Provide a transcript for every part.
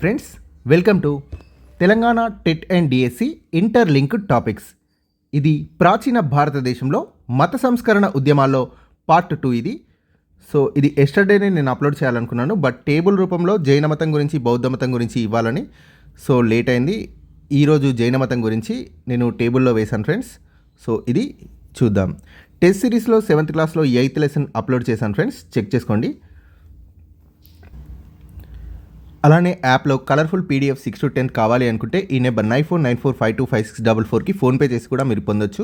Friends, welcome to Telangana TET and DSC interlinked topics. ఇది ప్రాచీన భారతదేశంలో మత సంస్కరణ ఉద్యమాల్లో పార్ట్ 2 ఇది. సో ఇది ఎస్టర్డేనే నేను అప్లోడ్ చేయాలనుకున్నాను, బట్ టేబుల్ రూపంలో జైన మతం గురించి బౌద్ధ మతం గురించి ఇవ్వాలని సో లేట్ అయింది. ఈరోజు జైన మతం గురించి నేను టేబుల్లో వేశాను ఫ్రెండ్స్. సో ఇది చూద్దాం. టెస్ట్ సిరీస్లో 7th క్లాస్లో 8th లెసన్ అప్లోడ్ చేశాను ఫ్రెండ్స్, చెక్ చేసుకోండి. అలానే యాప్లో కలర్ఫుల్ పీడిఎఫ్ 6 to 10 కావాలి అనుకుంటే ఈ నెంబర్ 9494525644కి ఫోన్పే చేసి కూడా మీరు పొందొచ్చు.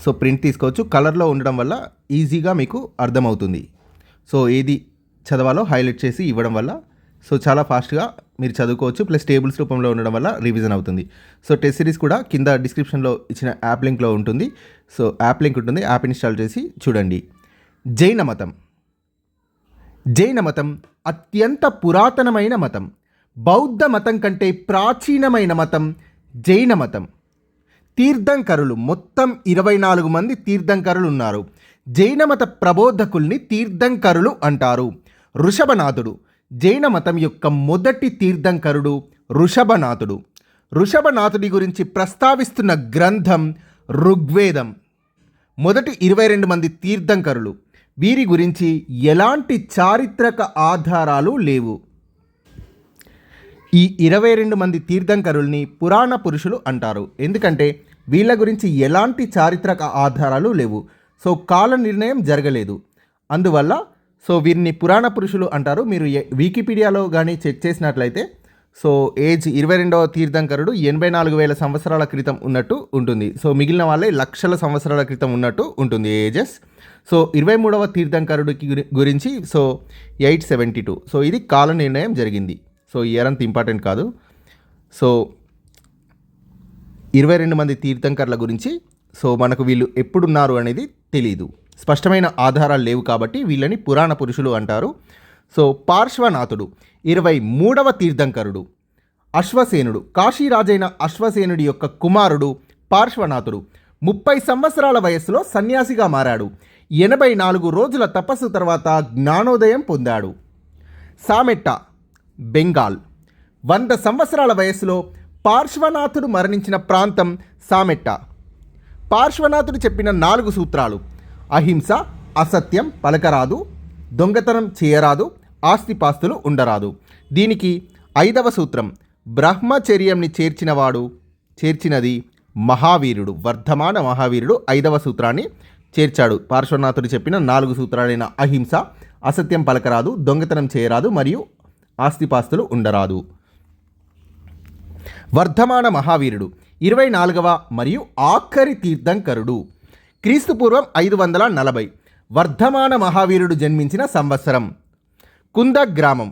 సో ప్రింట్ తీసుకోవచ్చు. కలర్లో ఉండడం వల్ల ఈజీగా మీకు అర్థమవుతుంది. సో ఏది చదవాలో హైలైట్ చేసి ఇవ్వడం వల్ల సో చాలా ఫాస్ట్గా మీరు చదువుకోవచ్చు. ప్లస్ టేబుల్స్ రూపంలో ఉండడం వల్ల రివిజన్ అవుతుంది. సో టెస్ట్ సిరీస్ కూడా కింద డిస్క్రిప్షన్లో ఇచ్చిన యాప్ లింక్లో ఉంటుంది. సో యాప్ లింక్ ఉంటుంది, యాప్ ఇన్స్టాల్ చేసి చూడండి. జైన మతం. జైన మతం అత్యంత పురాతనమైన మతం. బౌద్ధ మతం కంటే ప్రాచీనమైన మతం జైన మతం. తీర్థంకరులు మొత్తం 24 మంది తీర్థంకరులు ఉన్నారు. జైన మత ప్రబోధకుల్ని తీర్థంకరులు అంటారు. ఋషభనాథుడు జైన మతం యొక్క మొదటి తీర్థంకరుడు ఋషభనాథుడు. ఋషభనాథుడి గురించి ప్రస్తావిస్తున్న గ్రంథం ఋగ్వేదం. మొదటి 22 మంది తీర్థంకరులు. వీరి గురించి ఎలాంటి చారిత్రక ఆధారాలు లేవు. ఈ 22 మంది తీర్థంకరుల్ని పురాణ పురుషులు అంటారు, ఎందుకంటే వీళ్ళ గురించి ఎలాంటి చారిత్రక ఆధారాలు లేవు. సో కాల నిర్ణయం జరగలేదు, అందువల్ల సో వీరిని పురాణ పురుషులు అంటారు. మీరు వికీపీడియాలో కానీ చెక్ చేసినట్లయితే సో ఏజ్ 22వ తీర్థంకరుడు 84,000 సంవత్సరాల క్రితం ఉన్నట్టు ఉంటుంది. సో మిగిలిన వాళ్ళే లక్షల సంవత్సరాల క్రితం ఉన్నట్టు ఉంటుంది ఏజెస్. సో 23వ తీర్థంకరుడికి గురించి సో 872. సో ఇది కాల నిర్ణయం జరిగింది. సో ఇయర్ అంత ఇంపార్టెంట్ కాదు. సో 22 మంది తీర్థంకర్ల గురించి సో మనకు వీళ్ళు ఎప్పుడున్నారు అనేది తెలీదు, స్పష్టమైన ఆధారాలు లేవు, కాబట్టి వీళ్ళని పురాణ పురుషులు అంటారు. సో పార్శ్వనాథుడు 23వ తీర్థంకరుడు. అశ్వసేనుడు కాశీరాజైన అశ్వసేనుడి యొక్క కుమారుడు పార్శ్వనాథుడు 30 సంవత్సరాల వయస్సులో సన్యాసిగా మారాడు. 84 రోజుల తపస్సు తర్వాత జ్ఞానోదయం పొందాడు. సామెట్ట బెంగాల్ 100 సంవత్సరాల వయస్సులో పార్శ్వనాథుడు మరణించిన ప్రాంతం సామెట్ట. పార్శ్వనాథుడు చెప్పిన 4 సూత్రాలు: అహింస, అసత్యం పలకరాదు, దొంగతనం చేయరాదు, ఆస్తిపాస్తులు ఉండరాదు. దీనికి 5వ సూత్రం బ్రహ్మచర్యంని చేర్చినది మహావీరుడు. వర్ధమాన మహావీరుడు 5వ సూత్రాన్ని చేర్చాడు. పార్శ్వనాథుడు చెప్పిన 4 సూత్రాలైన అహింస, అసత్యం పలకరాదు, దొంగతనం చేయరాదు మరియు ఆస్తిపాస్తులు ఉండరాదు. వర్ధమాన మహావీరుడు 24వ మరియు ఆఖరి తీర్థంకరుడు. క్రీస్తుపూర్వం 540. వర్ధమాన మహావీరుడు జన్మించిన సంవత్సరం. కుంద గ్రామం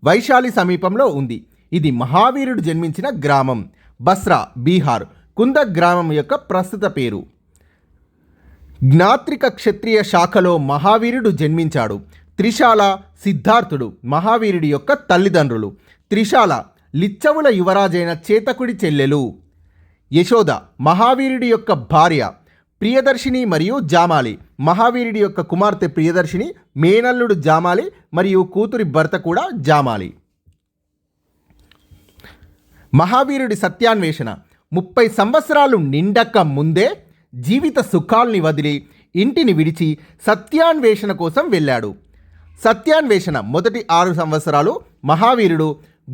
వైశాలి సమీపంలో ఉంది. ఇది మహావీరుడు జన్మించిన గ్రామం. బస్రా, బీహార్. కుంద గ్రామం యొక్క ప్రస్తుత పేరు. జ్ఞాత్రిక క్షత్రియ శాఖలో మహావీరుడు జన్మించాడు. త్రిశాల సిద్ధార్థుడు మహావీరుడి యొక్క తల్లిదండ్రులు. త్రిశాల లిచ్చవుల యువరాజైన చేతకుడి చెల్లెలు. యశోద మహావీరుడి యొక్క భార్య. ప్రియదర్శిని మరియు జామాలి మహావీరుడి యొక్క కుమార్తె ప్రియదర్శిని. మేనల్లుడు జామాలి మరియు కూతురి భర్త కూడా జామాలి. మహావీరుడి సత్యాన్వేషణ 30 సంవత్సరాలు నిండక ముందే జీవిత సుఖాల్ని వదిలి ఇంటిని విడిచి సత్యాన్వేషణ కోసం వెళ్ళాడు. సత్యాన్వేషణ మొదటి 6 సంవత్సరాలు మహావీరుడు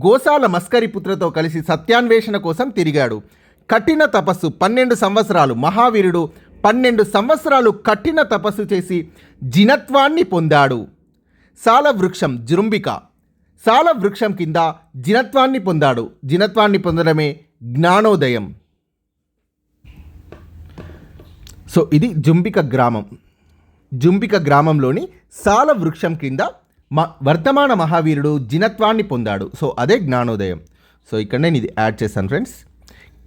గోసాల మస్కరిపుత్రతో కలిసి సత్యాన్వేషణ కోసం తిరిగాడు. కఠిన తపస్సు 12 సంవత్సరాలు మహావీరుడు 12 సంవత్సరాలు కఠిన తపస్సు చేసి జినత్వాన్ని పొందాడు. సాలవృక్షం జృంబిక. సాలవృక్షం కింద జినత్వాన్ని పొందాడు. జినత్వాన్ని పొందడమే జ్ఞానోదయం. సో ఇది జుంబిక గ్రామం. జుంబిక గ్రామంలోని సాల వృక్షం కింద వర్ధమాన మహావీరుడు జినత్వాన్ని పొందాడు. సో అదే జ్ఞానోదయం. సో ఇక్కడ నేను ఇది యాడ్ చేశాను ఫ్రెండ్స్.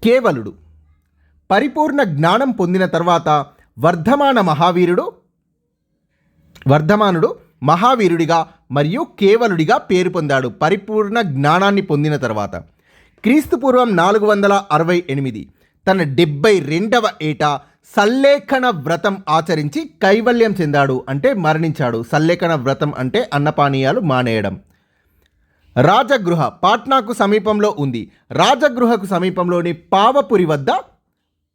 కేవలుడు పరిపూర్ణ జ్ఞానం పొందిన తర్వాత వర్ధమానుడు మహావీరుడిగా మరియు కేవలుడిగా పేరు పొందాడు. పరిపూర్ణ జ్ఞానాన్ని పొందిన తర్వాత క్రీస్తుపూర్వం 468 తన 72వ ఏట సల్లేఖన వ్రతం ఆచరించి కైవల్యం చెందాడు, అంటే మరణించాడు. సల్లేఖన వ్రతం అంటే అన్నపానీయాలు మానేయడం. రాజగృహ పాట్నాకు సమీపంలో ఉంది. రాజగృహకు సమీపంలోని పావపురి వద్ద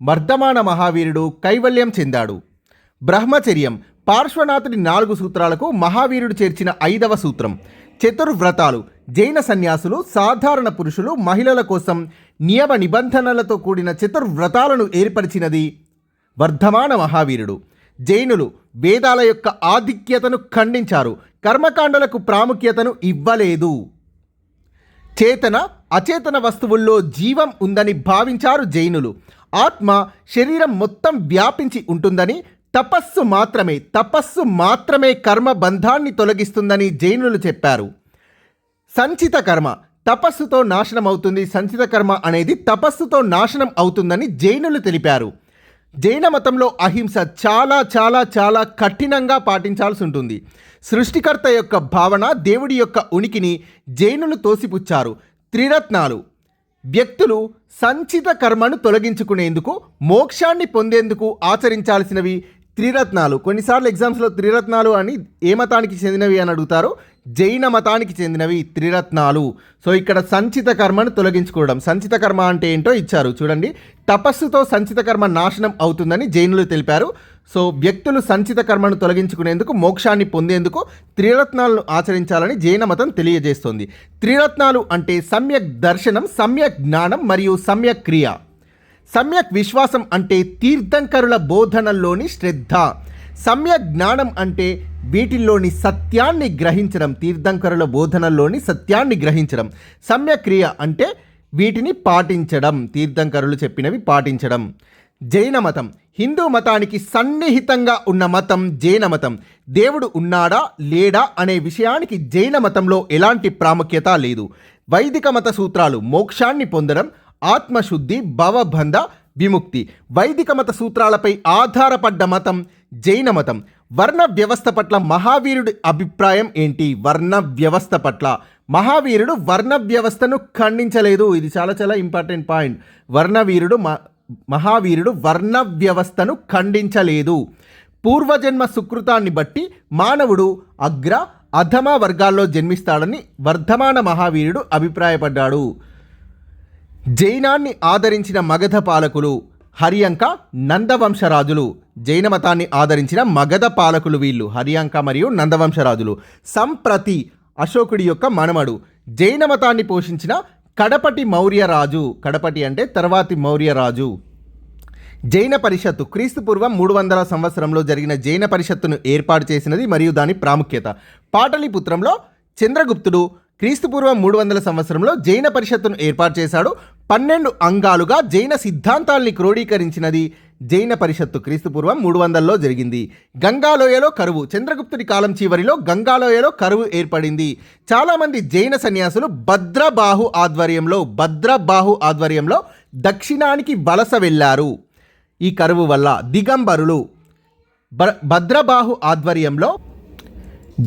వర్ధమాన మహావీరుడు కైవల్యం చెందాడు. బ్రహ్మచర్యం పార్శ్వనాథుడి 4 సూత్రాలకు మహావీరుడు చేర్చిన 5వ సూత్రం. చతుర్వ్రతాలు జైన సన్యాసులు, సాధారణ పురుషులు, మహిళల కోసం నియమ నిబంధనలతో కూడిన చతుర్వ్రతాలను ఏర్పరిచినది వర్ధమాన మహావీరుడు. జైనులు వేదాల యొక్క ఆధిక్యతను ఖండించారు, కర్మకాండలకు ప్రాముఖ్యతను ఇవ్వలేదు. చేతన అచేతన వస్తువుల్లో జీవం ఉందని భావించారు జైనులు. ఆత్మ శరీరం మొత్తం వ్యాపించి ఉంటుందని, తపస్సు మాత్రమే కర్మ బంధాన్ని తొలగిస్తుందని జైనులు చెప్పారు. సంచిత కర్మ తపస్సుతో నాశనం అవుతుంది, సంచిత కర్మ అనేది తపస్సుతో నాశనం అవుతుందని జైనులు తెలిపారు. జైన మతంలో అహింస చాలా చాలా చాలా కఠినంగా పాటించాల్సి ఉంటుంది. సృష్టికర్త యొక్క భావన, దేవుడి యొక్క ఉనికిని జైనులు తోసిపుచ్చారు. త్రిరత్నాలు వ్యక్తులు సంచిత కర్మను తొలగించుకునేందుకు, మోక్షాన్ని పొందేందుకు ఆచరించాల్సినవి త్రిరత్నాలు. కొన్నిసార్లు ఎగ్జామ్స్లో త్రిరత్నాలు అని ఏ మతానికి చెందినవి అని అడుగుతారు. జైన మతానికి చెందినవి త్రిరత్నాలు. సో ఇక్కడ సంచిత కర్మను తొలగించుకోవడం. సంచిత కర్మ అంటే ఏంటో ఇచ్చారు చూడండి. తపస్సుతో సంచిత కర్మ నాశనం అవుతుందని జైనులు తెలిపారు. సో వ్యక్తులు సంచిత కర్మను తొలగించుకునేందుకు, మోక్షాన్ని పొందేందుకు త్రిరత్నాలను ఆచరించాలని జైన మతం తెలియజేస్తోంది. త్రిరత్నాలు అంటే సమ్యక్ దర్శనం, సమ్యక్ జ్ఞానం మరియు సమ్యక్ క్రియ. సమ్యక్ విశ్వాసం అంటే తీర్థంకరుల బోధనల్లోని శ్రద్ధ. సమ్యక్ జ్ఞానం అంటే వీటిల్లోని సత్యాన్ని గ్రహించడం, తీర్థంకరుల బోధనల్లోని సత్యాన్ని గ్రహించడం. సమ్యక్ క్రియ అంటే వీటిని పాటించడం, తీర్థంకరులు చెప్పినవి పాటించడం. జైన మతం హిందూ మతానికి సన్నిహితంగా ఉన్న మతం జైన మతం. దేవుడు ఉన్నాడా లేడా అనే విషయానికి జైన మతంలో ఎలాంటి ప్రాముఖ్యత లేదు. వైదిక మత సూత్రాలు మోక్షాన్ని పొందడం, ఆత్మశుద్ధి, భవబంధ విముక్తి. వైదిక మత సూత్రాలపై ఆధారపడ్డ మతం జైన మతం. వర్ణ వ్యవస్థ పట్ల మహావీరుడి అభిప్రాయం ఏంటి? వర్ణ వ్యవస్థ పట్ల మహావీరుడు వర్ణ వ్యవస్థను ఖండించలేదు. ఇది చాలా చాలా ఇంపార్టెంట్ పాయింట్. మహావీరుడు వర్ణ వ్యవస్థను ఖండించలేదు. పూర్వజన్మ సుకృతాన్ని బట్టి మానవుడు అగ్ర అధమ వర్గాల్లో జన్మిస్తాడని వర్ధమాన మహావీరుడు అభిప్రాయపడ్డాడు. జైనాన్ని ఆదరించిన మగధ పాలకులు హర్యంక, నందవంశరాజులు. జైన మతాన్ని ఆదరించిన మగధ పాలకులు వీళ్ళు హర్యంక మరియు నందవంశరాజులు. సంప్రతి అశోకుడి యొక్క మనమడు. జైన మతాన్ని పోషించిన కడపటి మౌర్యరాజు. కడపటి అంటే తర్వాతి మౌర్యరాజు. జైన పరిషత్తు క్రీస్తుపూర్వం 300 సంవత్సరంలో జరిగిన జైన పరిషత్తును ఏర్పాటు చేసినది మరియు దాని ప్రాముఖ్యత. పాటలీపుత్రంలో చంద్రగుప్తుడు క్రీస్తుపూర్వం 300 సంవత్సరంలో జైన పరిషత్తును ఏర్పాటు చేశాడు. 12 అంగాలుగా జైన సిద్ధాంతాల్ని క్రోడీకరించినది జైన పరిషత్తు. క్రీస్తుపూర్వం 300లో జరిగింది. గంగాలోయలో కరువు. చంద్రగుప్తుడి కాలం చివరిలో గంగాలోయలో కరువు ఏర్పడింది. చాలామంది జైన సన్యాసులు భద్రబాహు ఆధ్వర్యంలో దక్షిణానికి వలస వెళ్ళారు. ఈ కరువు వల్ల దిగంబరులు భద్రబాహు ఆధ్వర్యంలో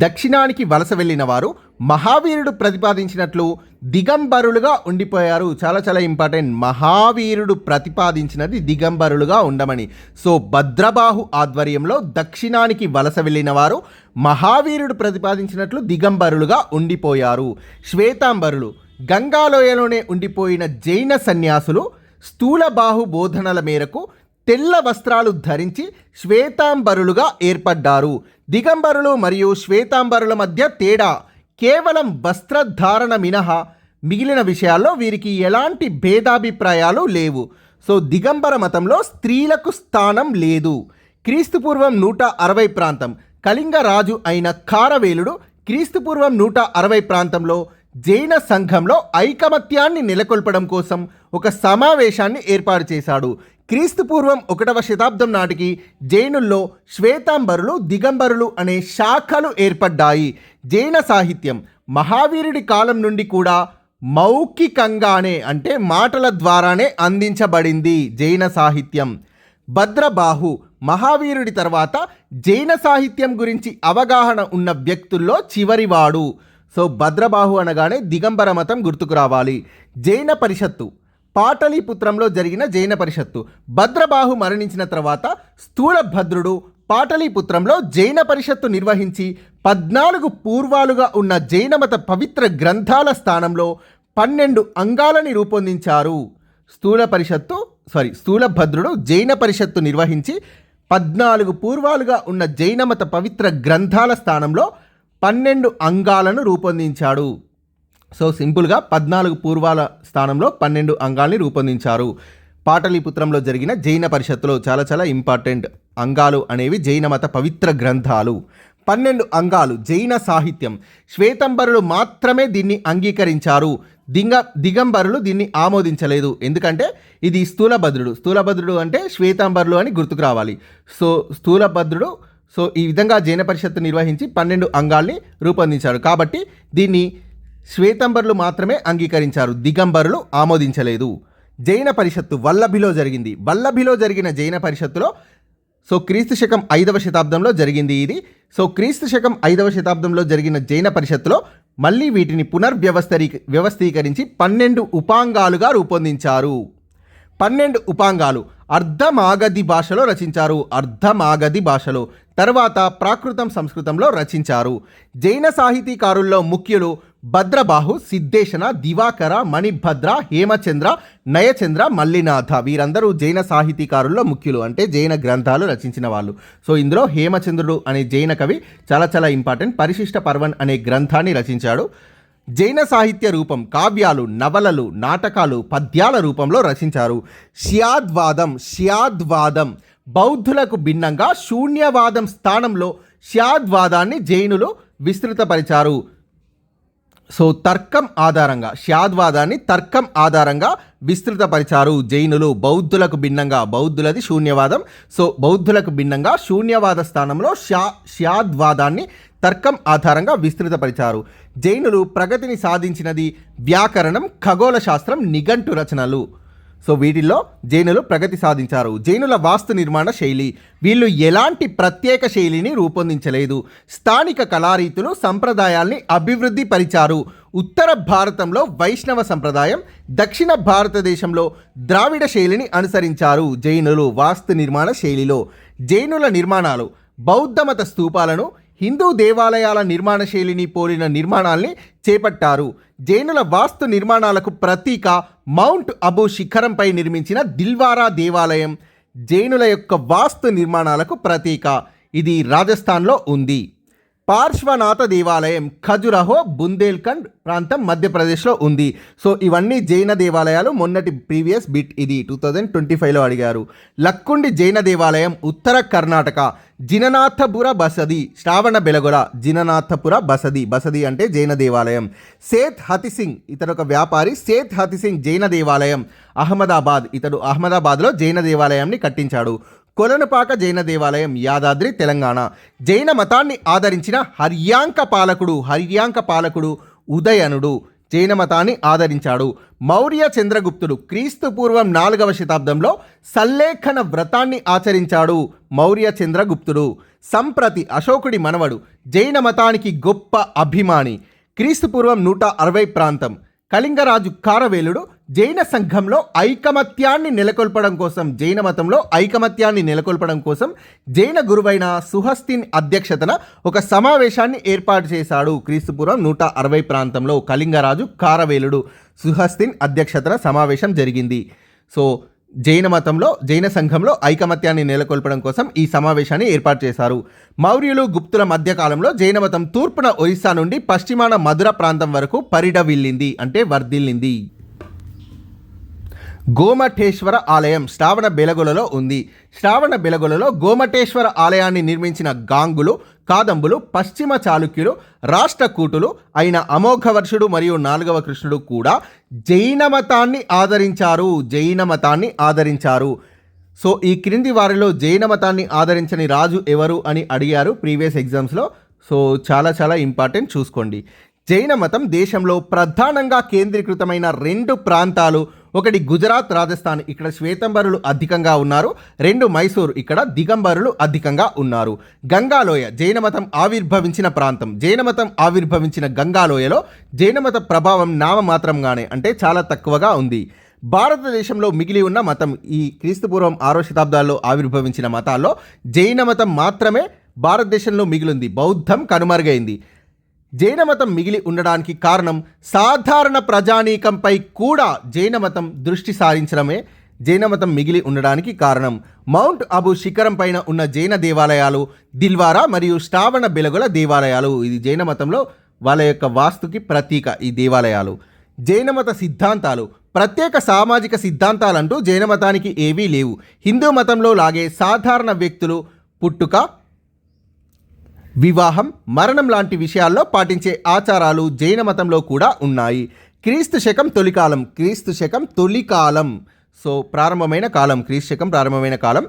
దక్షిణానికి వలస వెళ్ళిన వారు మహావీరుడు ప్రతిపాదించినట్లు దిగంబరులుగా ఉండిపోయారు. చాలా చాలా ఇంపార్టెంట్. మహావీరుడు ప్రతిపాదించినది దిగంబరులుగా ఉండమని. సో భద్రబాహు ఆధ్వర్యంలో దక్షిణానికి వలస వెళ్ళిన వారు మహావీరుడు ప్రతిపాదించినట్లు దిగంబరులుగా ఉండిపోయారు. శ్వేతాంబరులు గంగాలోయలోనే ఉండిపోయిన జైన సన్యాసులు స్థూలబాహు బోధనల మేరకు తెల్ల వస్త్రాలు ధరించి శ్వేతాంబరులుగా ఏర్పడ్డారు. దిగంబరులు మరియు శ్వేతాంబరుల మధ్య తేడా కేవలం వస్త్రధారణ మినహా మిగిలిన విషయాల్లో వీరికి ఎలాంటి భేదాభిప్రాయాలు లేవు. సో దిగంబర మతంలో స్త్రీలకు స్థానం లేదు. క్రీస్తుపూర్వం 160 ప్రాంతం కళింగ రాజు అయిన ఖారవేలుడు క్రీస్తుపూర్వం 160 ప్రాంతంలో జైన సంఘంలో ఐకమత్యాన్ని నెలకొల్పడం కోసం ఒక సమావేశాన్ని ఏర్పాటు చేశాడు. క్రీస్తుపూర్వం 1వ శతాబ్దం నాటికి జైనుల్లో శ్వేతాంబరులు, దిగంబరులు అనే శాఖలు ఏర్పడ్డాయి. జైన సాహిత్యం మహావీరుడి కాలం నుండి కూడా మౌఖికంగానే అంటే మాటల ద్వారానే అందించబడింది. జైన సాహిత్యం. భద్రబాహు మహావీరుడి తర్వాత జైన సాహిత్యం గురించి అవగాహన ఉన్న వ్యక్తుల్లో చివరివాడు. సో భద్రబాహు అనగానే దిగంబర మతం గుర్తుకు రావాలి. జైన పరిషత్తు పాటలీపుత్రంలో జరిగిన జైన పరిషత్తు. భద్రబాహు మరణించిన తర్వాత స్థూలభద్రుడు పాటలీపుత్రంలో జైన పరిషత్తు నిర్వహించి 14 పూర్వాలుగా ఉన్న జైనమత పవిత్ర గ్రంథాల స్థానంలో 12 అంగాలని రూపొందించారు. స్థూలభద్రుడు జైన పరిషత్తు నిర్వహించి 14 పూర్వాలుగా ఉన్న జైనమత పవిత్ర గ్రంథాల స్థానంలో 12 అంగాలను రూపొందించాడు. సో సింపుల్గా 14 పూర్వాల స్థానంలో 12 అంగాల్ని రూపొందించారు. పాటలీపుత్రంలో జరిగిన జైన పరిషత్తులో చాలా చాలా ఇంపార్టెంట్ అంగాలు అనేవి జైనమత పవిత్ర గ్రంథాలు. 12 అంగాలు జైన సాహిత్యం. శ్వేతంబరులు మాత్రమే దీన్ని అంగీకరించారు. దిగంబరులు దీన్ని ఆమోదించలేదు. ఎందుకంటే ఇది స్థూలభద్రుడు అంటే శ్వేతాంబరులు అని గుర్తుకు రావాలి. సో స్థూలభద్రుడు ఈ విధంగా జైన పరిషత్తు నిర్వహించి 12 అంగాల్ని రూపొందించారు. కాబట్టి దీన్ని శ్వేతంబరులు మాత్రమే అంగీకరించారు, దిగంబరులు ఆమోదించలేదు. జైన పరిషత్తు వల్లభిలో జరిగింది. వల్లభిలో జరిగిన జైన పరిషత్తులో క్రీస్తు శకం 5వ శతాబ్దంలో జరిగింది ఇది. క్రీస్తు శకం 5వ శతాబ్దంలో జరిగిన జైన పరిషత్తులో మళ్ళీ వీటిని వ్యవస్థీకరించి 12 ఉపాంగాలుగా రూపొందించారు. 12 ఉపాంగాలు అర్ధమాగధి భాషలో రచించారు. తర్వాత ప్రాకృతం సంస్కృతంలో రచించారు. జైన సాహితీకారుల్లో ముఖ్యులు భద్రబాహు, సిద్ధేశన, దివాకర, మణిభద్ర, హేమచంద్ర, నయచంద్ర, మల్లినాథ. వీరందరూ జైన సాహితీకారుల్లో ముఖ్యులు, అంటే జైన గ్రంథాలు రచించిన వాళ్ళు. ఇందులో హేమచంద్రుడు అనే జైన కవి చాలా చాలా ఇంపార్టెంట్. పరిశిష్ట పర్వన్ అనే గ్రంథాన్ని రచించాడు. జైన సాహిత్య రూపం కావ్యాలు, నవలలు, నాటకాలు, పద్యాల రూపంలో రచించారు. ష్యాద్వాదం బౌద్ధులకు భిన్నంగా శూన్యవాదం స్థానంలో ష్యాద్వాదాన్ని జైనులు విస్తృతపరిచారు. ష్యాద్వాదాన్ని తర్కం ఆధారంగా విస్తృతపరిచారు జైనులు. బౌద్ధులకు భిన్నంగా, బౌద్ధులది శూన్యవాదం, బౌద్ధులకు భిన్నంగా శూన్యవాద స్థానంలో ష్యాద్వాదాన్ని తర్కం ఆధారంగా విస్తృతపరిచారు. జైనులు ప్రగతిని సాధించినది వ్యాకరణం, ఖగోళ శాస్త్రం, నిఘంటు రచనలు. వీటిల్లో జైనులు ప్రగతి సాధించారు. జైనుల వాస్తు నిర్మాణ శైలి. వీళ్ళు ఎలాంటి ప్రత్యేక శైలిని రూపొందించలేదు. స్థానిక కళారీతులు, సంప్రదాయాల్ని అభివృద్ధి పరిచారు. ఉత్తర భారతంలో వైష్ణవ సంప్రదాయం, దక్షిణ భారతదేశంలో ద్రావిడ శైలిని అనుసరించారు. జైనులు వాస్తు నిర్మాణ శైలిలో జైనుల నిర్మాణాలు బౌద్ధమత స్తూపాలను, హిందూ దేవాలయాల నిర్మాణ శైలిని పోలిన నిర్మాణాల్ని చేపట్టారు. జైనుల వాస్తు నిర్మాణాలకు ప్రతీక మౌంట్ అబూ శిఖరంపై నిర్మించిన దిల్వారా దేవాలయం జైనుల యొక్క వాస్తు నిర్మాణాలకు ప్రతీక. ఇది రాజస్థాన్లో ఉంది. పార్శ్వనాథ దేవాలయం ఖజురహో, బుందేల్ఖండ్ ప్రాంతం మధ్యప్రదేశ్లో ఉంది. ఇవన్నీ జైన దేవాలయాలు. మొన్నటి ప్రీవియస్ బిట్ ఇది 2025లో అడిగారు. లక్కుండి జైన దేవాలయం ఉత్తర కర్ణాటక. జిననాథపుర బసది శ్రావణ బెలగొల. జిననాథపుర బసది అంటే జైన దేవాలయం. సేత్ హతిసింగ్ ఇతడు ఒక వ్యాపారి. సేత్ హతిసింగ్ జైన దేవాలయం అహ్మదాబాద్. ఇతడు అహ్మదాబాద్లో జైన దేవాలయాన్ని కట్టించాడు. కొలనుపాక జైన దేవాలయం యాదాద్రి, తెలంగాణ. జైన మతాన్ని ఆదరించిన హర్యాంక పాలకుడు ఉదయనుడు జైన మతాన్ని ఆదరించాడు. మౌర్య చంద్రగుప్తుడు క్రీస్తుపూర్వం 4వ శతాబ్దంలో సల్లేఖన వ్రతాన్ని ఆచరించాడు. మౌర్య చంద్రగుప్తుడు సంప్రతి అశోకుడి మనవడు. జైన మతానికి గొప్ప అభిమాని. క్రీస్తుపూర్వం 160 ప్రాంతం. కళింగరాజు కారవేలుడు జైన సంఘంలో ఐకమత్యాన్ని నెలకొల్పడం కోసం జైన గురువైన సుహస్తిన్ అధ్యక్షతన ఒక సమావేశాన్ని ఏర్పాటు చేశాడు. క్రీస్తుపూర్వం 160 ప్రాంతంలో కళింగరాజు కారవేలుడు సుహస్తిన్ అధ్యక్షతన సమావేశం జరిగింది. జైన సంఘంలో ఐకమత్యాన్ని నెలకొల్పడం కోసం ఈ సమావేశాన్ని ఏర్పాటు చేశారు. మౌర్యులు, గుప్తుల మధ్యకాలంలో జైనమతం తూర్పున ఒరిస్సా నుండి పశ్చిమాన మధుర ప్రాంతం వరకు వర్ధిల్లింది. గోమఠేశ్వర ఆలయం శ్రావణ బెలగొలలో ఉంది. శ్రావణ బెలగొలలో గోమఠేశ్వర ఆలయాన్ని నిర్మించిన గాంగులు, కాదంబులు, పశ్చిమ చాళుక్యులు, రాష్ట్రకూటులు అయిన అమోఘవర్షుడు మరియు 4వ కృష్ణుడు కూడా జైన మతాన్ని ఆదరించారు. ఈ క్రింది వారిలో జైన మతాన్ని ఆదరించని రాజు ఎవరు అని అడిగారు ప్రీవియస్ ఎగ్జామ్స్లో. చాలా చాలా ఇంపార్టెంట్, చూసుకోండి. జైన మతం దేశంలో ప్రధానంగా కేంద్రీకృతమైన 2 ప్రాంతాలు. ఒకటి గుజరాత్, రాజస్థాన్, ఇక్కడ శ్వేతంబరులు అధికంగా ఉన్నారు. 2 మైసూర్, ఇక్కడ దిగంబరులు అధికంగా ఉన్నారు. గంగాలోయ జైనమతం ఆవిర్భవించిన ప్రాంతం. జైనమతం ఆవిర్భవించిన గంగాలోయలో జైనమత ప్రభావం నామమాత్రంగానే, అంటే చాలా తక్కువగా ఉంది. భారతదేశంలో మిగిలి ఉన్న మతం, ఈ క్రీస్తుపూర్వం 6వ శతాబ్దాల్లో ఆవిర్భవించిన మతాల్లో జైన మతం మాత్రమే భారతదేశంలో మిగిలింది. బౌద్ధం కనుమరుగైంది. జైన మతం మిగిలి ఉండడానికి కారణం సాధారణ ప్రజానీకంపై కూడా జైన మతం దృష్టి సారించడమే జైన మతం మిగిలి ఉండడానికి కారణం. మౌంట్ అబు శిఖరం పైన ఉన్న జైన దేవాలయాలు, దిల్వారా మరియు శ్రావణ బెలగుల దేవాలయాలు, ఇది జైన మతంలో వాళ్ళ యొక్క వాస్తుకి ప్రతీక. ఈ దేవాలయాలు జైన మత సిద్ధాంతాలు, ప్రత్యేక సామాజిక సిద్ధాంతాలంటూ జైన మతానికి ఏవీ లేవు. హిందూ మతంలో లాగే సాధారణ వ్యక్తులు పుట్టుక, వివాహం, మరణం లాంటి విషయాల్లో పాటించే ఆచారాలు జైన మతంలో కూడా ఉన్నాయి. క్రీస్తు శకం తొలికాలం, సో ప్రారంభమైన కాలం, క్రీస్తు శకం ప్రారంభమైన కాలం.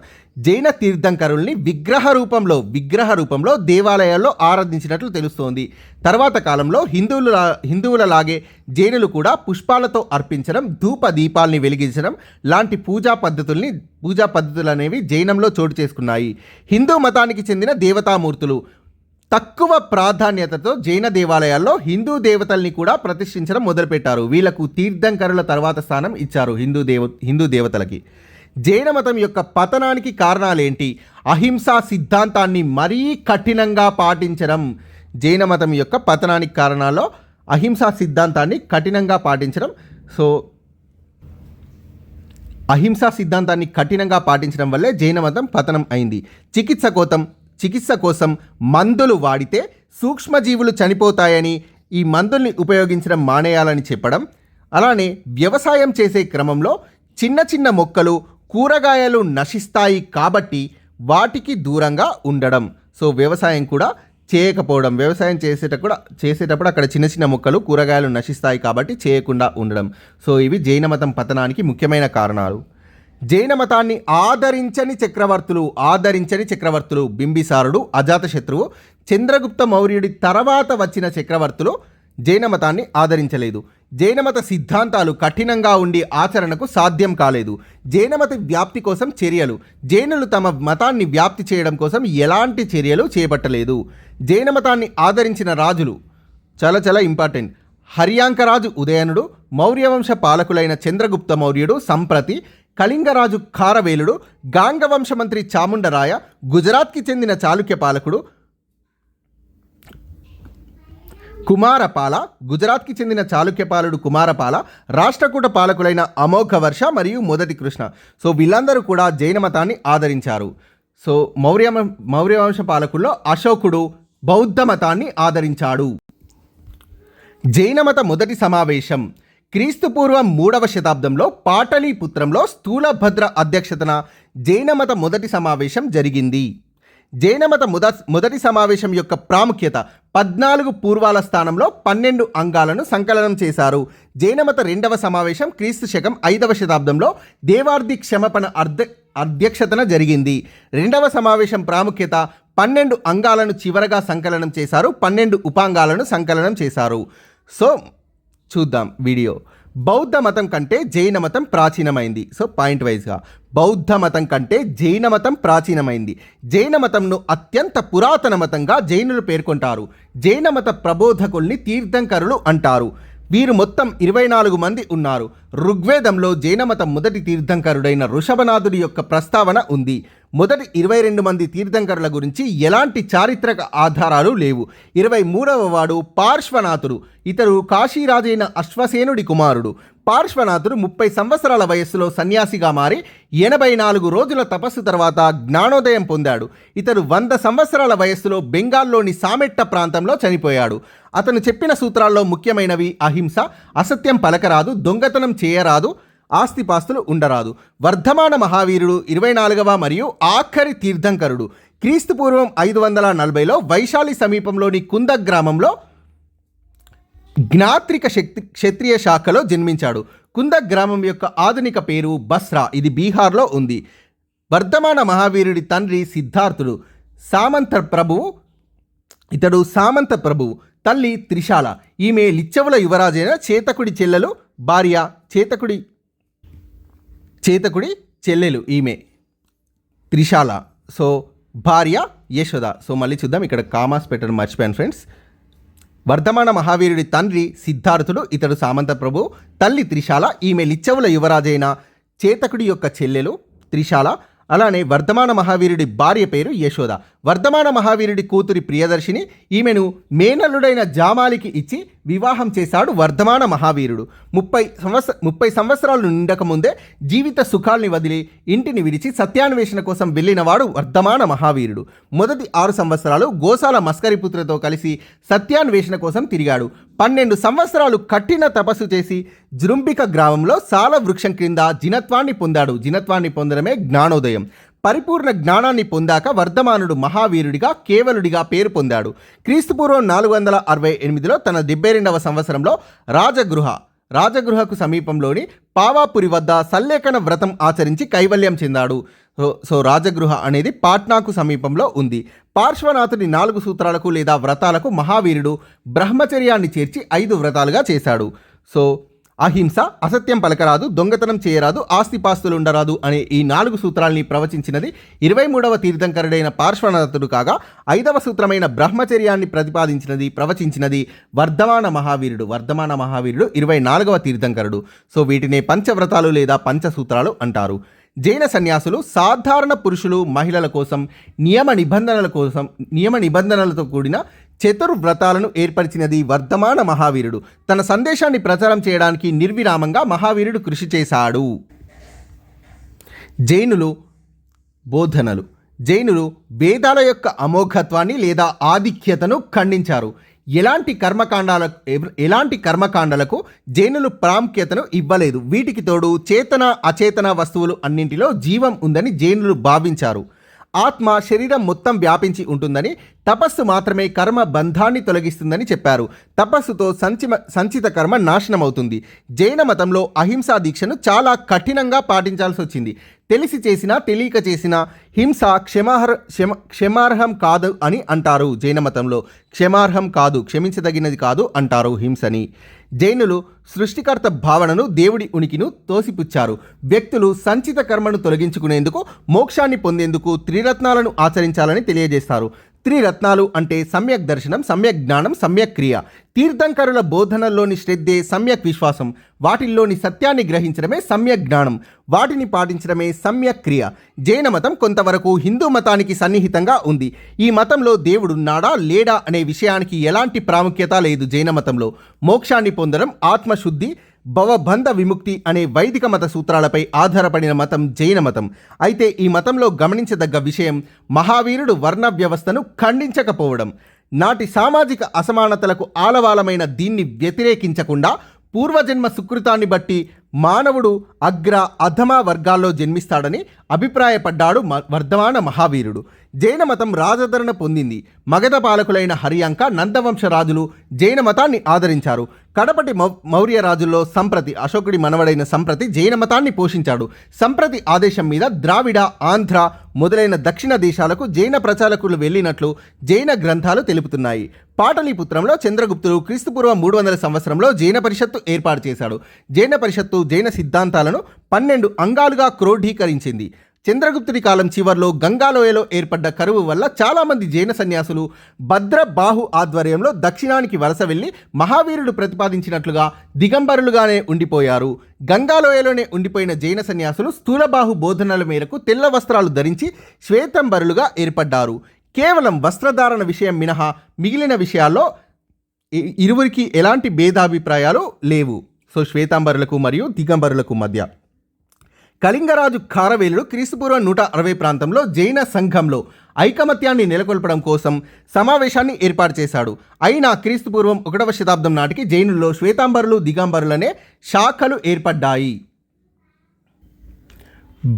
జైన తీర్థంకరుల్ని విగ్రహ రూపంలో దేవాలయాల్లో ఆరాధించినట్లు తెలుస్తోంది. తర్వాత కాలంలో హిందువుల లాగే జైనులు కూడా పుష్పాలతో అర్పించడం, ధూప దీపాల్ని వెలిగించడం లాంటి పూజా పద్ధతులు అనేవి జైనంలో చోటు చేసుకున్నాయి. హిందూ మతానికి చెందిన దేవతామూర్తులు తక్కువ ప్రాధాన్యతతో జైన దేవాలయాల్లో హిందూ దేవతల్ని కూడా ప్రతిష్ఠించడం మొదలుపెట్టారు. వీళ్లకు తీర్థంకరుల తర్వాత స్థానం ఇచ్చారు హిందూ దేవతలకి. జైన మతం యొక్క పతనానికి కారణాలేంటి? అహింసా సిద్ధాంతాన్ని మరీ కఠినంగా పాటించడం. జైన మతం యొక్క పతనానికి కారణాల్లో అహింసా సిద్ధాంతాన్ని కఠినంగా పాటించడం. సో అహింసా సిద్ధాంతాన్ని కఠినంగా పాటించడం వల్లే జైన మతం పతనం అయింది. చికిత్స కోసం మందులు వాడితే సూక్ష్మజీవులు చనిపోతాయని, ఈ మందుల్ని ఉపయోగించడం మానేయాలని చెప్పడం, అలానే వ్యవసాయం చేసే క్రమంలో చిన్న మొక్కలు, కూరగాయలు నశిస్తాయి కాబట్టి వాటికి దూరంగా ఉండడం. సో వ్యవసాయం కూడా చేయకపోవడం, వ్యవసాయం చేసేటప్పుడు అక్కడ చిన్న మొక్కలు, కూరగాయలు నశిస్తాయి కాబట్టి చేయకుండా ఉండడం. సో ఇవి జైన మతం పతనానికి ముఖ్యమైన కారణాలు. జైన మతాన్ని ఆదరించని చక్రవర్తులు బింబిసారుడు, అజాతశత్రువు, చంద్రగుప్త మౌర్యుడి తర్వాత వచ్చిన చక్రవర్తులు జైన మతాన్ని ఆదరించలేదు. జైన మత సిద్ధాంతాలు కఠినంగా ఉండి ఆచరణకు సాధ్యం కాలేదు. జైన మత వ్యాప్తి కోసం చర్యలు, జైనులు తమ మతాన్ని వ్యాప్తి చేయడం కోసం ఎలాంటి చర్యలు చేపట్టలేదు. జైన మతాన్ని ఆదరించిన రాజులు చాలా ఇంపార్టెంట్. హర్యాంకరాజు ఉదయనుడు, మౌర్యవంశ పాలకులైన చంద్రగుప్త మౌర్యుడు సంప్రతి, కళింగరాజు ఖారవేలుడు, గాంగవంశ మంత్రి చాముండరాయ, గుజరాత్కి చెందిన చాళుక్య పాలకుడు కుమారపాల, రాష్ట్రకూట పాలకులైన అమోఘవర్ష మరియు మొదటి కృష్ణ. సో వీళ్ళందరూ కూడా జైన మతాన్ని ఆదరించారు. సో మౌర్యవంశ పాలకుల్లో అశోకుడు బౌద్ధ మతాన్ని ఆదరించాడు. జైన మత మొదటి సమావేశం క్రీస్తుపూర్వం 3వ శతాబ్దంలో పాటలీపుత్రంలో స్థూలభద్ర అధ్యక్షతన జైన మత మొదటి సమావేశం జరిగింది. జైన మత మొదటి సమావేశం యొక్క ప్రాముఖ్యత 14 పూర్వాల స్థానంలో 12 అంగాలను సంకలనం చేశారు. జైన మత 2వ సమావేశం క్రీస్తు శకం 5వ శతాబ్దంలో దేవార్ది క్షమపణ అధ్యక్షతన జరిగింది. 2వ సమావేశం ప్రాముఖ్యత 12 అంగాలను చివరగా సంకలనం చేశారు, 12 ఉపాంగాలను సంకలనం చేశారు. సో చూద్దాం వీడియో. బౌద్ధ మతం కంటే జైన మతం ప్రాచీనమైంది. సో పాయింట్ వైజ్గా బౌద్ధ మతం కంటే జైన మతం ప్రాచీనమైంది. జైన మతంను అత్యంత పురాతన మతంగా జైనులు పేర్కొంటారు. జైన మత ప్రబోధకుల్ని తీర్థంకరులు అంటారు. వీరు మొత్తం 24 మంది ఉన్నారు. ఋగ్వేదంలో జైన మతం మొదటి తీర్థంకరుడైన ఋషభనాథుడి యొక్క ప్రస్తావన ఉంది. మొదటి 22 మంది తీర్థంకరుల గురించి ఎలాంటి చారిత్రక ఆధారాలు లేవు. 23వ వాడు పార్శ్వనాథుడు. ఇతడు కాశీరాజైన అశ్వసేనుడి కుమారుడు. పార్శ్వనాథుడు 30 సంవత్సరాల వయస్సులో సన్యాసిగా మారి 84 రోజుల తపస్సు తర్వాత జ్ఞానోదయం పొందాడు. ఇతడు 100 సంవత్సరాల వయస్సులో బెంగాల్లోని సామెట్ట ప్రాంతంలో చనిపోయాడు. అతను చెప్పిన సూత్రాల్లో ముఖ్యమైనవి అహింస, అసత్యం పలకరాదు, దొంగతనం చేయరాదు, ఆస్తిపాస్తులు ఉండరాదు. వర్ధమాన మహావీరుడు 24వ మరియు ఆఖరి తీర్థంకరుడు. క్రీస్తుపూర్వం 540లో వైశాలి సమీపంలోని కుంద గ్రామంలో జ్ఞాత్రిక క్షత్రియ శాఖలో జన్మించాడు. కుంద గ్రామం యొక్క ఆధునిక పేరు బస్రా, ఇది బీహార్లో ఉంది. వర్ధమాన మహావీరుడి తండ్రి సిద్ధార్థుడు సామంత ప్రభువు. తల్లి త్రిశాల. ఈమె లిచ్చవుల యువరాజైన చేతకుడి చెల్లెలు భార్య. చేతకుడి చెల్లెలు ఈమె త్రిశాల. సో భార్య యశోద. సో మళ్ళీ చూద్దాం, ఇక్కడ కామాస్ పెట్టడం మర్చిపోయాను ఫ్రెండ్స్. వర్ధమాన మహావీరుడి తండ్రి సిద్ధార్థుడు, ఇతడు సామంత ప్రభు. తల్లి త్రిశాల, ఈమె లిచ్చవుల యువరాజైన చేతకుడి యొక్క చెల్లెలు త్రిశాల. అలానే వర్ధమాన మహావీరుడి భార్య పేరు యశోద. వర్ధమాన మహావీరుడి కూతురి ప్రియదర్శిని, ఈమెను మేనల్లుడైన జామాలికి ఇచ్చి వివాహం చేశాడు వర్ధమాన మహావీరుడు. 30 సంవత్సరాలు నిండకముందే జీవిత సుఖాల్ని వదిలి ఇంటిని విడిచి సత్యాన్వేషణ కోసం వెళ్ళినవాడు వర్ధమాన మహావీరుడు. మొదటి 6 సంవత్సరాలు గోసాల మస్కరిపుత్రతో కలిసి సత్యాన్వేషణ కోసం తిరిగాడు. 12 సంవత్సరాలు కఠిన తపస్సు చేసి జృంభిక గ్రామంలో సాల వృక్షం క్రింద జినత్వాన్ని పొందాడు. జినత్వాన్ని పొందడమే జ్ఞానోదయం. పరిపూర్ణ జ్ఞానాన్ని పొందాక వర్ధమానుడు మహావీరుడిగా, కేవలుడిగా పేరు పొందాడు. క్రీస్తుపూర్వం 468లో తన 72వ సంవత్సరంలో రాజగృహకు సమీపంలోని పావాపురి వద్ద సల్లేఖన వ్రతం ఆచరించి కైవల్యం చెందాడు. సో రాజగృహ అనేది పాట్నాకు సమీపంలో ఉంది. పార్శ్వనాథుడి 4 సూత్రాలకు లేదా వ్రతాలకు మహావీరుడు బ్రహ్మచర్యాన్ని చేర్చి 5 వ్రతాలుగా చేశాడు. సో అహింస, అసత్యం పలకరాదు, దొంగతనం చేయరాదు, ఆస్తిపాస్తులు ఉండరాదు అనే ఈ 4 సూత్రాల్ని ప్రవచించినది 23వ తీర్థంకరుడైన పార్శ్వనాథుడు కాగా 5వ సూత్రమైన బ్రహ్మచర్యాన్ని ప్రవచించినది వర్ధమాన మహావీరుడు. 24వ తీర్థంకరుడు. సో వీటినే పంచవ్రతాలు లేదా పంచసూత్రాలు అంటారు. జైన సన్యాసులు సాధారణ పురుషులు, మహిళల కోసం నియమ నిబంధనలతో కూడిన చతుర్వ్రతాలను ఏర్పరిచినది వర్ధమాన మహావీరుడు. తన సందేశాన్ని ప్రచారం చేయడానికి నిర్విరామంగా మహావీరుడు కృషి చేశాడు. జైనులు వేదాల యొక్క అమోఘత్వాన్ని లేదా ఆధిక్యతను ఖండించారు. ఎలాంటి కర్మకాండాలకు జైనులు ప్రాముఖ్యతను ఇవ్వలేదు. వీటికి తోడు చేతన అచేతన వస్తువులు అన్నింటిలో జీవం ఉందని జైనులు భావించారు. ఆత్మ శరీరం మొత్తం వ్యాపించి ఉంటుందని, తపస్సు మాత్రమే కర్మ బంధాన్ని తొలగిస్తుందని చెప్పారు. తపస్సుతో సంచిత కర్మ నాశనమవుతుంది. జైన మతంలో అహింసా దీక్షను చాలా కఠినంగా పాటించాల్సి వచ్చింది. తెలిసి చేసినా తెలియక చేసిన హింస క్షమార్హం కాదు అని అంటారు. జైన మతంలో క్షమార్హం కాదు, క్షమించదగినది కాదు అంటారు హింసని. జైనులు సృష్టికర్త భావనను, దేవుడి ఉనికిను తోసిపుచ్చారు. వ్యక్తులు సంచిత కర్మను తొలగించుకునేందుకు, మోక్షాన్ని పొందేందుకు త్రిరత్నాలను ఆచరించాలని తెలియజేస్తారు. త్రిరత్నాలు అంటే సమ్యక్ దర్శనం, సమ్యక్ జ్ఞానం, సమ్యక్ క్రియ. తీర్థంకరుల బోధనల్లోని శ్రద్ధే సమ్యక్ విశ్వాసం. వాటిల్లోని సత్యాన్ని గ్రహించడమే సమ్యక్ జ్ఞానం. వాటిని పాటించడమే సమ్యక్ క్రియ. జైన మతం కొంతవరకు హిందూ మతానికి సన్నిహితంగా ఉంది. ఈ మతంలో దేవుడున్నాడా లేడా అనే విషయానికి ఎలాంటి ప్రాముఖ్యత లేదు. జైన మతంలో మోక్షాన్ని పొందడం, ఆత్మశుద్ధి, భవబంధ విముక్తి అనే వైదిక మత సూత్రాలపై ఆధారపడిన మతం జైన మతం. అయితే ఈ మతంలో గమనించదగ్గ విషయం మహావీరుడు వర్ణ వ్యవస్థను ఖండించకపోవడం. నాటి సామాజిక అసమానతలకు ఆలవాలమైన దీన్ని వ్యతిరేకించకుండా పూర్వజన్మ సుకృతాన్ని బట్టి మానవుడు అగ్ర అధమ వర్గాల్లో జన్మిస్తాడని అభిప్రాయపడ్డాడు వర్ధమాన మహావీరుడు. జైన మతం రాజధరణ పొందింది. మగధ పాలకులైన హరియాంక, నందవంశ రాజులు జైన మతాన్ని ఆదరించారు. కడపటి మౌర్య రాజుల్లో సంప్రతి, అశోకుడి మనవడైన సంప్రతి జైన మతాన్ని పోషించాడు. సంప్రతి ఆదేశం మీద ద్రావిడ, ఆంధ్ర మొదలైన దక్షిణ దేశాలకు జైన ప్రచారకులు వెళ్ళినట్లు జైన గ్రంథాలు తెలుపుతున్నాయి. పాటలీపుత్రంలో చంద్రగుప్తుడు క్రీస్తుపూర్వం 300 సంవత్సరంలో జైన పరిషత్తు ఏర్పాటు చేశాడు. జైన పరిషత్తు జైన సిద్ధాంతాలను 12 అంగాలుగా క్రోఢీకరించింది. చంద్రగుప్తుడి కాలం చివర్లో గంగాలోయలో ఏర్పడ్డ కరువు వల్ల చాలామంది జైన సన్యాసులు భద్రబాహు ఆధ్వర్యంలో దక్షిణానికి వలస వెళ్ళి మహావీరుడు ప్రతిపాదించినట్లుగా దిగంబరులుగానే ఉండిపోయారు. గంగాలోయలోనే ఉండిపోయిన జైన సన్యాసులు స్థూలబాహు బోధనల మేరకు తెల్ల వస్త్రాలు ధరించి శ్వేతంబరులుగా ఏర్పడ్డారు. కేవలం వస్త్రధారణ విషయం మినహా మిగిలిన విషయాల్లో ఇరువురికి ఎలాంటి భేదాభిప్రాయాలు లేవు. సో శ్వేతాంబరులకు మరియు దిగంబరులకు మధ్య. కళింగరాజు ఖారవేలుడు క్రీస్తుపూర్వం 160 ప్రాంతంలో జైన సంఘంలో ఐకమత్యాన్ని నెలకొల్పడం కోసం సమావేశాన్ని ఏర్పాటు చేశాడు. అయినా క్రీస్తుపూర్వం 1వ శతాబ్దం నాటికి జైనుల్లో శ్వేతాంబరులు, దిగంబరులనే శాఖలు ఏర్పడ్డాయి.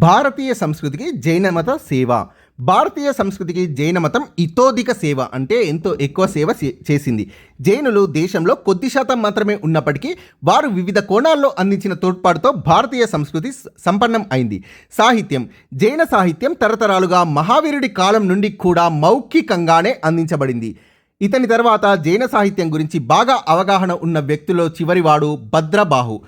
భారతీయ సంస్కృతికి జైనమత సేవ. భారతీయ సంస్కృతికి జైన మతం ఇతోధిక సేవ అంటే ఎంతో ఎక్కువ సేవ చేసింది. జైనులు దేశంలో కొద్ది శాతం మాత్రమే ఉన్నప్పటికీ వారు వివిధ కోణాల్లో అందించిన తోడ్పాటుతో భారతీయ సంస్కృతి సంపన్నం అయింది. సాహిత్యం. జైన సాహిత్యం తరతరాలుగా మహావీరుడి కాలం నుండి కూడా మౌఖికంగానే అందించబడింది. ఇతని తర్వాత జైన సాహిత్యం గురించి బాగా అవగాహన ఉన్న వ్యక్తుల్లో చివరివాడు భద్రబాహు.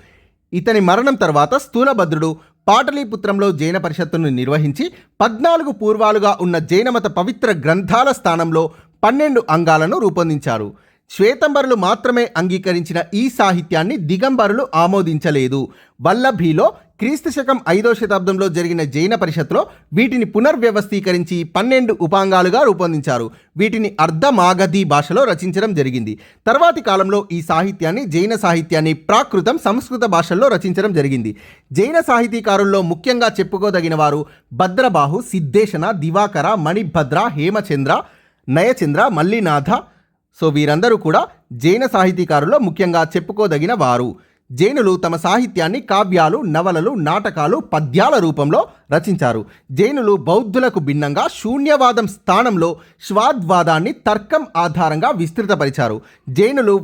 ఇతని మరణం తర్వాత స్థూలభద్రుడు పాటలీపుత్రంలో జైన పరిషత్తును నిర్వహించి 14 పూర్వాలుగా ఉన్న జైనమత పవిత్ర గ్రంథాల స్థానంలో 12 అంగాలను రూపొందించారు. శ్వేతంబరులు మాత్రమే అంగీకరించిన ఈ సాహిత్యాన్ని దిగంబరులు ఆమోదించలేదు. వల్లభిలో క్రీస్తు శకం 5వ శతాబ్దంలో జరిగిన జైన పరిషత్లో వీటిని పునర్వ్యవస్థీకరించి 12 ఉపాంగాలుగా రూపొందించారు. వీటిని అర్ధమాగధి భాషలో రచించడం జరిగింది. తర్వాతి కాలంలో ఈ సాహిత్యాన్ని జైన సాహిత్యాన్ని ప్రాకృతం, సంస్కృత భాషల్లో రచించడం జరిగింది. జైన సాహితీకారుల్లో ముఖ్యంగా చెప్పుకోదగిన వారు భద్రబాహు, సిద్ధేశన, దివాకర, మణిభద్ర, హేమచంద్ర, నయచంద్ర, మల్లినాథ. సో వీరందరూ కూడా జైన సాహితీకారుల్లో ముఖ్యంగా చెప్పుకోదగిన వారు. జైనులు తమ సాహిత్యాన్ని కావ్యాలు, నవలలు, నాటకాలు, పద్యాల రూపంలో రచించారు. జైనులు బౌద్ధులకు భిన్నంగా శూన్యవాదం స్థానంలో శ్వాద్వాదాన్ని తర్కం ఆధారంగా విస్తృతపరిచారు. జైనులు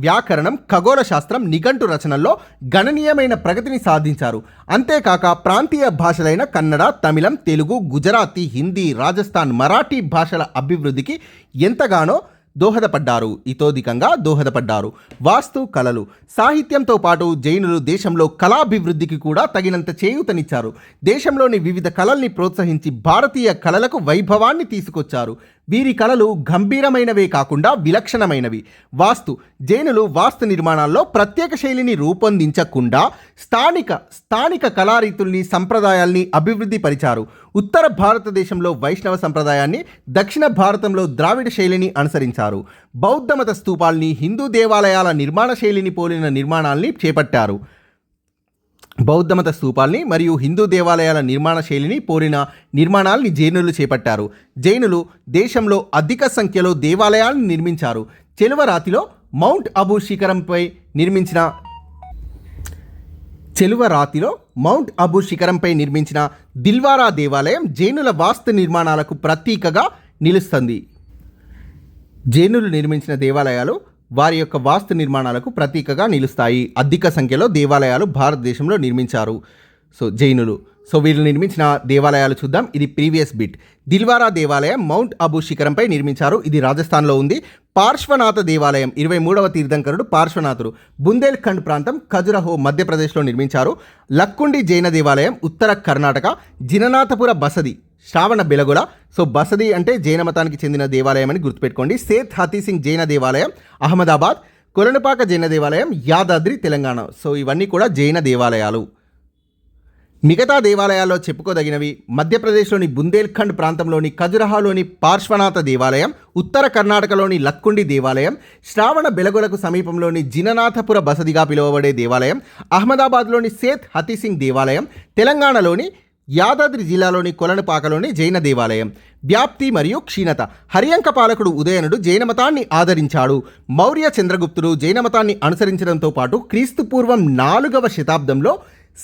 వ్యాకరణం, ఖగోళ శాస్త్రం, నిఘంటు రచనల్లో గణనీయమైన ప్రగతిని సాధించారు. అంతేకాక ప్రాంతీయ భాషలైన కన్నడ, తమిళం, తెలుగు, గుజరాతీ, హిందీ, రాజస్థాన్, మరాఠీ భాషల అభివృద్ధికి ఎంతగానో ఇతోధికంగా దోహదపడ్డారు. వాస్తు కళలు. సాహిత్యంతో పాటు జైనులు దేశంలో కళాభివృద్ధికి కూడా తగినంత చేయూతనిచ్చారు. దేశంలోని వివిధ కళల్ని ప్రోత్సహించి భారతీయ కళలకు వైభవాన్ని తీసుకొచ్చారు. వీరి కళలు గంభీరమైనవే కాకుండా విలక్షణమైనవి. జైనులు వాస్తు నిర్మాణాల్లో ప్రత్యేక శైలిని రూపొందించకుండా స్థానిక కళారీతుల్ని, సంప్రదాయాల్ని అభివృద్ధి పరిచారు. ఉత్తర భారతదేశంలో వైష్ణవ సంప్రదాయాన్ని, దక్షిణ భారతంలో ద్రావిడ శైలిని అనుసరించారు. బౌద్ధమత స్తూపాల్ని, హిందూ దేవాలయాల నిర్మాణ శైలిని పోలిన నిర్మాణాల్ని చేపట్టారు. బౌద్ధమత స్తూపాల్ని మరియు హిందూ దేవాలయాల నిర్మాణ శైలిని పోలిన నిర్మాణాల్ని జైనులు చేపట్టారు. జైనులు దేశంలో అధిక సంఖ్యలో దేవాలయాలను నిర్మించారు. చెలువరాతిలో మౌంట్ అబూ శిఖరంపై నిర్మించిన దిల్వారా దేవాలయం జైనుల వాస్తు నిర్మాణాలకు ప్రతీకగా నిలుస్తుంది. జైనులు నిర్మించిన దేవాలయాలు వారి యొక్క వాస్తు నిర్మాణాలకు ప్రతీకగా నిలుస్తాయి. అధిక సంఖ్యలో దేవాలయాలు భారతదేశంలో నిర్మించారు జైనులు. వీళ్ళు నిర్మించిన దేవాలయాలు చూద్దాం. ఇది ప్రీవియస్ బిట్. దిల్వారా దేవాలయం మౌంట్ అబూ శిఖరంపై నిర్మించారు. ఇది రాజస్థాన్లో ఉంది. పార్శ్వనాథ దేవాలయం 23వ తీర్థంకరుడు పార్శ్వనాథుడు బుందేల్ఖండ్ ప్రాంతం, ఖజురహో, మధ్యప్రదేశ్లో నిర్మించారు. లక్కుండి జైన దేవాలయం ఉత్తర కర్ణాటక. జిననాథపుర బసది శ్రావణ బెలగొల. బసది అంటే జైన మతానికి చెందిన దేవాలయం అని గుర్తుపెట్టుకోండి. సేత్ హతీసింగ్ జైన దేవాలయం అహ్మదాబాద్. కొలనుపాక జైన దేవాలయం యాదాద్రి, తెలంగాణ. ఇవన్నీ కూడా జైన దేవాలయాలు. మిగతా దేవాలయాల్లో చెప్పుకోదగినవి మధ్యప్రదేశ్లోని బుందేల్ఖండ్ ప్రాంతంలోని ఖజురహోలోని పార్శ్వనాథ దేవాలయం, ఉత్తర కర్ణాటకలోని లక్కుండి దేవాలయం, శ్రావణ బెలగొలకు సమీపంలోని జిననాథపుర బసదిగా పిలువబడే దేవాలయం, అహ్మదాబాద్లోని సేత్ హతీసింగ్ దేవాలయం, తెలంగాణలోని యాదాద్రి జిల్లాలోని కొలనుపాకలోని జైన దేవాలయం. వ్యాప్తి మరియు క్షీణత. హర్యంక పాలకుడు ఉదయనుడు జైన మతాన్ని ఆదరించాడు. మౌర్య చంద్రగుప్తుడు జైన మతాన్ని అనుసరించడంతో పాటు క్రీస్తుపూర్వం 4వ శతాబ్దంలో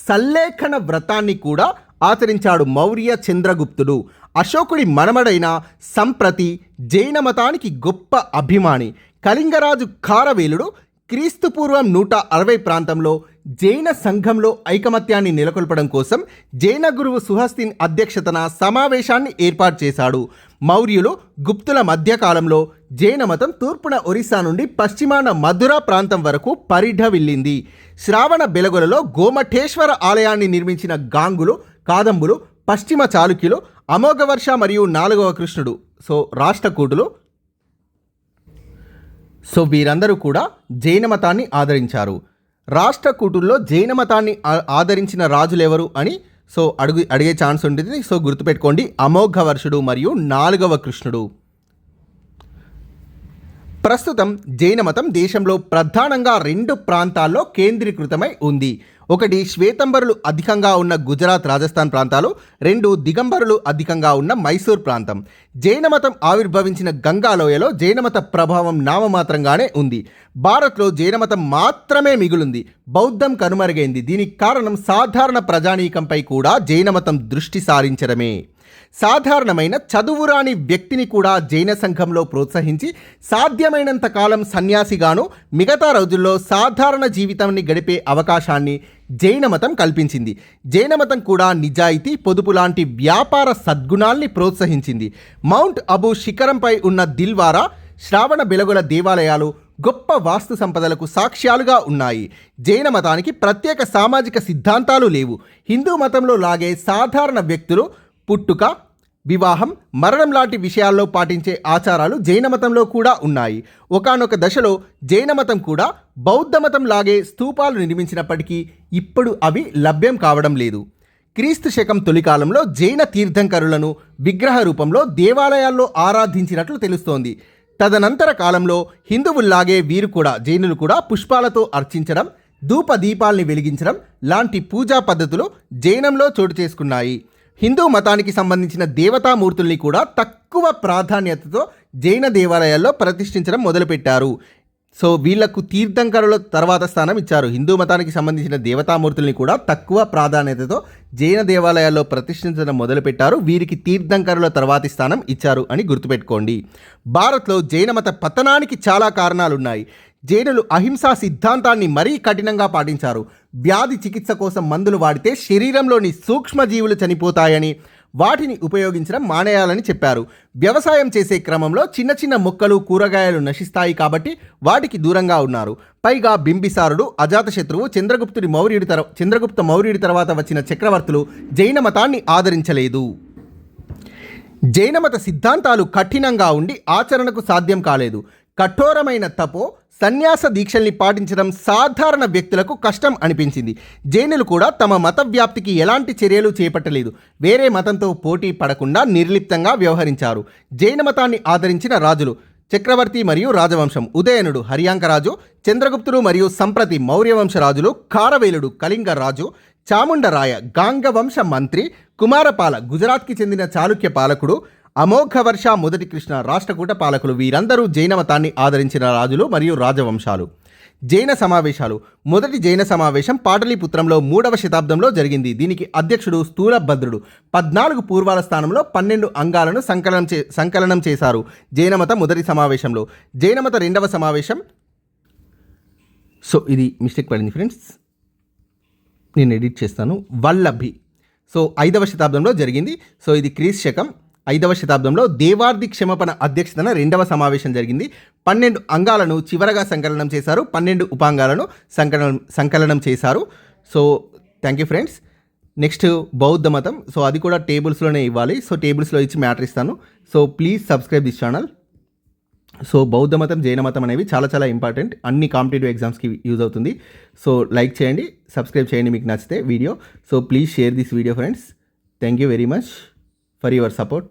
సల్లేఖన వ్రతాన్ని కూడా ఆచరించాడు. మౌర్య చంద్రగుప్తుడు అశోకుడి మనమడైన సంప్రతి జైన మతానికి గొప్ప అభిమాని. కళింగరాజు ఖారవేలుడు క్రీస్తుపూర్వం 160 ప్రాంతంలో జైన సంఘంలో ఐకమత్యాన్ని నెలకొల్పడం కోసం జైన గురువు సుహస్తిన్ అధ్యక్షతన సమావేశాన్ని ఏర్పాటు చేశాడు. మౌర్యులు, గుప్తుల మధ్యకాలంలో జైన మతం తూర్పున ఒరిస్సా నుండి పశ్చిమాన మధుర ప్రాంతం వరకు పరిఢవిల్లింది. శ్రావణ బెలగొలలో గోమఠేశ్వర ఆలయాన్ని నిర్మించిన గాంగులు, కాదంబులు, పశ్చిమ చాళుక్యులు, అమోఘవర్ష మరియు 4వ కృష్ణుడు రాష్ట్రకూటులు వీరందరూ కూడా జైన మతాన్ని ఆదరించారు. రాష్ట్రకూటుల్లో జైన మతాన్ని ఆదరించిన రాజులెవరు అని అడిగే ఛాన్స్ ఉంటుంది. గుర్తుపెట్టుకోండి, అమోఘవర్షుడు మరియు 4వ కృష్ణుడు. ప్రస్తుతం జైన మతం దేశంలో ప్రధానంగా 2 ప్రాంతాల్లో కేంద్రీకృతమై ఉంది. ఒకటి శ్వేతంబరులు అధికంగా ఉన్న గుజరాత్, రాజస్థాన్ ప్రాంతాలు. 2 దిగంబరులు అధికంగా ఉన్న మైసూర్ ప్రాంతం. జైన మతం ఆవిర్భవించిన గంగాలోయలో జైనమత ప్రభావం నామమాత్రంగానే ఉంది. భారత్లో జైనమతం మాత్రమే మిగులుంది. బౌద్ధం కనుమరుగైంది. దీనికి కారణం సాధారణ ప్రజానీకంపై కూడా జైనమతం దృష్టి సారించడమే. సాధారణమైన చదువురాని వ్యక్తిని కూడా జైన సంఘంలో ప్రోత్సహించి సాధ్యమైనంత కాలం సన్యాసిగాను, మిగతా రోజుల్లో సాధారణ జీవితాన్ని గడిపే అవకాశాన్ని జైనమతం కల్పించింది. జైనమతం కూడా నిజాయితీ, పొదుపు లాంటి వ్యాపార సద్గుణాల్ని ప్రోత్సహించింది. మౌంట్ అబూ శిఖరంపై ఉన్న దిల్వారా, శ్రావణ బెలగొల దేవాలయాలు గొప్ప వాస్తు సంపదలకు సాక్ష్యాలుగా ఉన్నాయి. జైన మతానికి ప్రత్యేక సామాజిక సిద్ధాంతాలు లేవు. హిందూ మతంలో లాగే సాధారణ వ్యక్తులు పుట్టుక, వివాహం, మరణం లాంటి విషయాల్లో పాటించే ఆచారాలు జైన మతంలో కూడా ఉన్నాయి. ఒకానొక దశలో జైన మతం కూడా బౌద్ధ మతం లాగే స్తూపాలు నిర్మించినప్పటికీ ఇప్పుడు అవి లభ్యం కావడం లేదు. క్రీస్తు శకం తొలికాలంలో జైన తీర్థంకరులను విగ్రహ రూపంలో దేవాలయాల్లో ఆరాధించినట్లు తెలుస్తోంది. తదనంతర కాలంలో హిందువుల్లాగే వీరు కూడా జైనులు కూడా పుష్పాలతో అర్చించడం, ధూప దీపాల్ని వెలిగించడం లాంటి పూజా పద్ధతులు జైనంలో చోటు చేసుకున్నాయి. హిందూ మతానికి సంబంధించిన దేవతామూర్తుల్ని కూడా తక్కువ ప్రాధాన్యతతో జైన దేవాలయాల్లో ప్రతిష్ఠించడం మొదలుపెట్టారు. సో వీళ్లకు తీర్థంకరుల తర్వాత స్థానం ఇచ్చారు. హిందూ మతానికి సంబంధించిన దేవతామూర్తుల్ని కూడా తక్కువ ప్రాధాన్యతతో జైన దేవాలయాల్లో ప్రతిష్ఠించడం మొదలుపెట్టారు. వీరికి తీర్థంకరుల తర్వాతి స్థానం ఇచ్చారు అని గుర్తుపెట్టుకోండి. భారత్లో జైన మత పతనానికి చాలా కారణాలున్నాయి. జైనులు అహింసా సిద్ధాంతాన్ని మరీ కఠినంగా పాటించారు. వ్యాధి చికిత్స కోసం మందులు వాడితే శరీరంలోని సూక్ష్మజీవులు చనిపోతాయని, వాటిని ఉపయోగించడం మానేయాలని చెప్పారు. వ్యవసాయం చేసే క్రమంలో చిన్న చిన్న మొక్కలు, కూరగాయలు నశిస్తాయి కాబట్టి వాటికి దూరంగా ఉన్నారు. పైగా బింబిసారుడు, అజాతశత్రువు, చంద్రగుప్త మౌర్యుడి తర్వాత వచ్చిన చక్రవర్తులు జైన మతాన్ని ఆదరించలేదు. జైన మత సిద్ధాంతాలు కఠినంగా ఉండి ఆచరణకు సాధ్యం కాలేదు. కఠోరమైన తపో సన్యాస దీక్షల్ని పాటించడం సాధారణ వ్యక్తులకు కష్టం అనిపించింది. జైనులు కూడా తమ మత వ్యాప్తికి ఎలాంటి చర్యలు చేపట్టలేదు. వేరే మతంతో పోటీ పడకుండా నిర్లిప్తంగా వ్యవహరించారు. జైన మతాన్ని ఆదరించిన రాజులు చక్రవర్తి మరియు రాజవంశం: ఉదయనుడు హర్యాంకరాజు, చంద్రగుప్తుడు మరియు సంప్రతి మౌర్యవంశ రాజులు, ఖారవేలుడు కళింగ రాజు, చాముండరాయ గాంగవంశ మంత్రి, కుమారపాల గుజరాత్కి చెందిన చాళుక్య పాలకుడు, అమోఘవర్ష మొదటి కృష్ణ రాష్ట్రకూట పాలకులు. వీరందరూ జైన మతాన్ని ఆదరించిన రాజులు మరియు రాజవంశాలు. జైన సమావేశాలు. మొదటి జైన సమావేశం పాటలీపుత్రంలో 3వ శతాబ్దంలో జరిగింది. దీనికి అధ్యక్షుడు స్థూలభద్రుడు. 14 పూర్వాల స్థానంలో 12 అంగాలను సంకలనం చేశారు. జైనమత మొదటి సమావేశంలో. జైనమత రెండవ సమావేశం, సో ఇది మిస్టేక్ పడింది ఫ్రెండ్స్, నేను ఎడిట్ చేస్తాను. వల్లభి. సో 5వ శతాబ్దంలో జరిగింది. సో ఇది క్రీస్తు శకం 5వ శతాబ్దంలో దేవార్ది క్షమపణ అధ్యక్షతన 2వ సమావేశం జరిగింది. 12 అంగాలను చివరగా సంకలనం చేశారు. 12 ఉపాంగాలను సంకలనం చేశారు. So thank you friends. Next బౌద్ధ మతం. సో అది కూడా టేబుల్స్లోనే ఇవ్వాలి. సో టేబుల్స్లో ఇచ్చి మ్యాటర్ ఇస్తాను. So please subscribe this channel. So బౌద్ధ మతం, జైన మతం అనేవి చాలా చాలా ఇంపార్టెంట్. అన్ని కాంపిటేటివ్ ఎగ్జామ్స్కి యూజ్ అవుతుంది. సో లైక్ చేయండి, సబ్స్క్రైబ్ చేయండి మీకు నచ్చితే video. So please share this video friends. Thank you very much for your support.